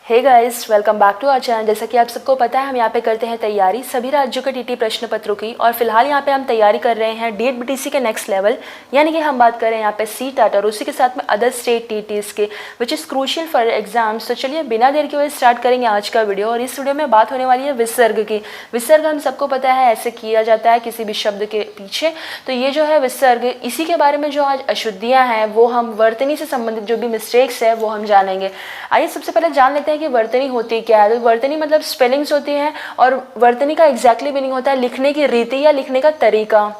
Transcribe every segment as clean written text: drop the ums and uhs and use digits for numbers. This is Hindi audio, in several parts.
Hey guys, welcome back to our channel. जैसा कि आप सबको पता है, हम यहाँ पे करते हैं तैयारी सभी राज्यों के टीटी प्रश्न पत्रों की। और फिलहाल यहाँ पे हम तैयारी कर रहे हैं डीएड बीटीसी के नेक्स्ट लेवल, यानी कि हम बात कर रहे हैं यहाँ पे सीटेट और उसी के साथ में अदर स्टेट टीटीज के, which is crucial for exams. तो चलिए बिना देर के वजह स्टार्ट करेंगे आज का वीडियो। और इस वीडियो में बात होने वाली है विसर्ग की। विसर्ग हम सबको पता है ऐसे किया जाता है किसी भी शब्द के पीछे। तो ये जो है विसर्ग, इसी के बारे में जो आज अशुद्धियाँ हैं वो हम वर्तनी से संबंधित जो भी मिस्टेक्स है वो हम जानेंगे। आइए सबसे पहले जान लेते हैं कि वर्तनी होती क्या है। तो वर्तनी मतलब स्पेलिंग्स होती हैं और वर्तनी का एग्जैक्टली मीनिंग होता है लिखने की रीति या लिखने का तरीका।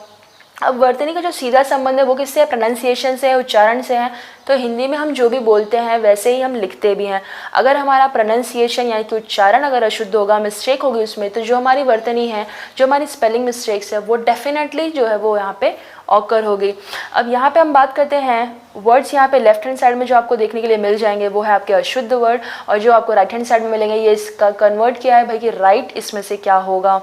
अब वर्तनी का जो सीधा संबंध है वो किससे है? प्रोनाउंसिएशन से है, उच्चारण से है। तो हिंदी में हम जो भी बोलते हैं वैसे ही हम लिखते भी हैं। अगर हमारा प्रोनाउंसिएशन यानी कि उच्चारण अगर अशुद्ध होगा, मिस्टेक होगी उसमें, तो जो हमारी वर्तनी है, जो हमारी स्पेलिंग मिस्टेक्स है, वो डेफिनेटली जो है वो यहाँ पे ऑकर होगी। अब यहाँ पे हम बात करते हैं वर्ड्स। यहाँ पे लेफ्ट हैंड साइड में जो आपको देखने के लिए मिल जाएंगे वो है आपके अशुद्ध वर्ड, और जो आपको राइट हैंड साइड में मिलेंगे ये इसका कन्वर्ट किया है भाई कि राइट इसमें से क्या होगा।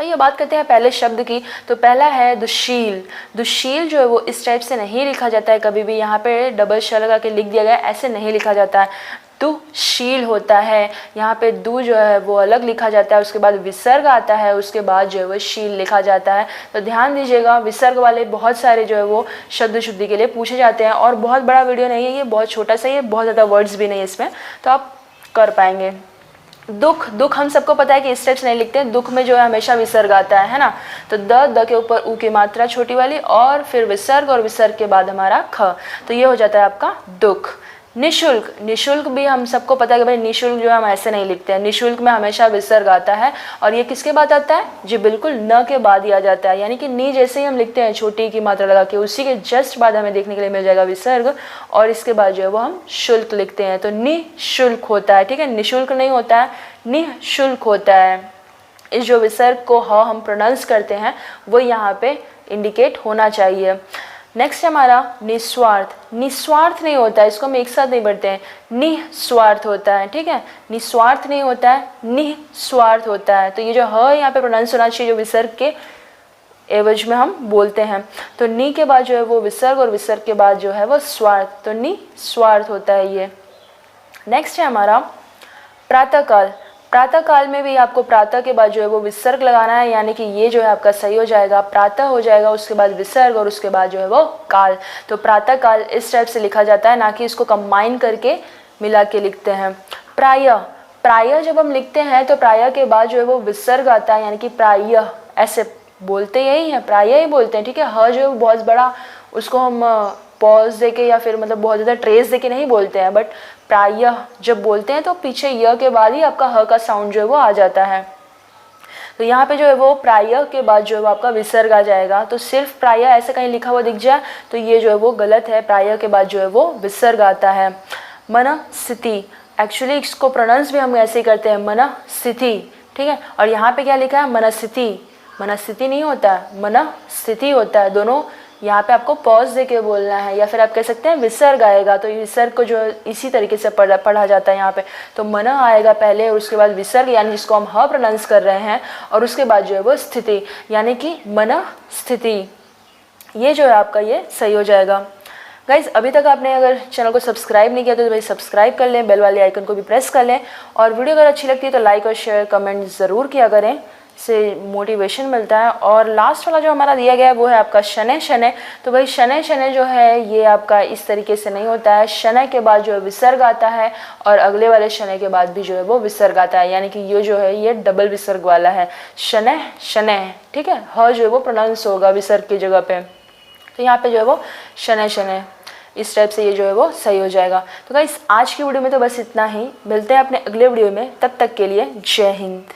ये बात करते हैं पहले शब्द की। तो पहला है दुशील। दुशील जो है वो इस टाइप से नहीं लिखा जाता है कभी भी। यहाँ पे डबल श लगा के लिख दिया गया, ऐसे नहीं लिखा जाता है। दुशील होता है। यहाँ पे दु जो है वो अलग लिखा जाता है, उसके बाद विसर्ग आता है, उसके बाद जो है वो शील लिखा जाता है। तो ध्यान दीजिएगा, विसर्ग वाले बहुत सारे जो है वो शब्द शुद्धि के लिए पूछे जाते हैं। और बहुत बड़ा वीडियो नहीं है ये, बहुत छोटा सा ही है, बहुत ज़्यादा वर्ड्स भी नहीं है इसमें, तो आप कर पाएंगे। दुख। दुख हम सबको पता है कि इस टाइप से नहीं लिखते हैं। दुख में जो है हमेशा विसर्ग आता है ना। तो द के ऊपर ऊ की मात्रा छोटी वाली और फिर विसर्ग, और विसर्ग के बाद हमारा ख। तो ये हो जाता है आपका दुख। निशुल्क। निशुल्क भी हम सबको पता है कि भाई निशुल्क जो है हम ऐसे नहीं लिखते हैं। निशुल्क में हमेशा विसर्ग आता है। और ये किसके बाद आता है? जी बिल्कुल, न के बाद ही आ जाता है। यानी कि नी जैसे ही हम लिखते हैं छोटी की मात्रा लगा के, उसी के जस्ट बाद हमें देखने के लिए मिल जाएगा विसर्ग, और इसके बाद जो है वो हम शुल्क लिखते हैं। तो निशुल्क होता है, ठीक है, निशुल्क नहीं होता है, निशुल्क होता है। इस जो विसर्ग को ह हम प्रोनाउंस करते हैं वो यहाँ पे इंडिकेट होना चाहिए। नेक्स्ट है हमारा निस्वार्थ। निस्वार्थ नहीं होता है, इसको हम एक साथ नहीं पढ़ते हैं, निस्वार्थ होता है, ठीक है। निस्वार्थ नहीं होता है, निस्वार्थ होता है। तो ये जो ह यहाँ पे प्रोनाउंस होना चाहिए जो विसर्ग के एवज में हम बोलते हैं। तो नी के बाद जो है वो विसर्ग, और विसर्ग के बाद जो है वो स्वार्थ, तो निस्वार्थ होता है ये। नेक्स्ट है हमारा प्रातःकाल। प्रातःकाल में भी आपको प्रातः के बाद जो है वो विसर्ग लगाना है, यानी कि ये जो है आपका सही हो जाएगा, प्रातः हो जाएगा, उसके बाद विसर्ग, और उसके बाद जो है वो काल। तो प्रातःकाल इस टाइप से लिखा जाता है, ना कि इसको कंबाइन करके मिला के लिखते हैं। प्रायः। प्रायः जब हम लिखते हैं तो प्रायः के बाद जो है वो विसर्ग आता है, यानी कि प्रायः ऐसे बोलते यही हैं, प्रायः ही बोलते हैं, ठीक है। ह जो है वो बहुत बड़ा, उसको हम पॉज देके या फिर मतलब बहुत ज़्यादा ट्रेस देके नहीं बोलते हैं, बट प्रायः जब बोलते हैं तो पीछे य के बाद ही आपका ह का साउंड जो है वो आ जाता है। तो यहाँ पे जो है वो प्रायः के बाद जो है वो आपका विसर्ग आ जाएगा। तो सिर्फ प्रायः ऐसे कहीं लिखा हुआ दिख जाए तो ये जो है वो गलत है, प्रायः के बाद जो है वो विसर्ग आता है। मनस्थिति। एक्चुअली इसको प्रोनाउंस भी हम ऐसे ही करते हैं, मनस्थिति, ठीक है। और यहाँ पे क्या लिखा है? मनस्थिति। मनस्थिति नहीं होता है, मनस्थिति होता है। दोनों यहाँ पे आपको पॉज देके बोलना है, या फिर आप कह सकते हैं विसर्ग आएगा। तो विसर्ग को जो इसी तरीके से पढ़ा जाता है यहाँ पे। तो मन आएगा पहले और उसके बाद विसर्ग, यानी जिसको हम ह प्रोनाउंस कर रहे हैं, और उसके बाद जो है वो स्थिति, यानी कि मन स्थिति। ये जो है आपका ये सही हो जाएगा। गाइज, अभी तक आपने अगर चैनल को सब्सक्राइब नहीं किया तो भाई सब्सक्राइब कर लें, बेल वाले आइकन को भी प्रेस कर लें। और वीडियो अगर अच्छी लगती है तो लाइक और शेयर कमेंट ज़रूर किया करें, से मोटिवेशन मिलता है। और लास्ट वाला जो हमारा दिया गया है वो है आपका शनै शनै। तो भाई शनै शनै जो है ये आपका इस तरीके से नहीं होता है। शनै के बाद जो है विसर्ग आता है, और अगले वाले शनै के बाद भी जो है वो विसर्ग आता है, यानी कि ये जो है ये डबल विसर्ग वाला है, शनै शनै, ठीक है। ह जो है वो प्रोनाउंस होगा विसर्ग की जगह पे। तो यहाँ पे जो है वो शनै शनै, इस टाइप से ये जो है वो सही हो जाएगा। तो गाइस, आज की वीडियो में तो बस इतना ही। मिलते हैं अपने अगले वीडियो में, तब तक के लिए जय हिंद।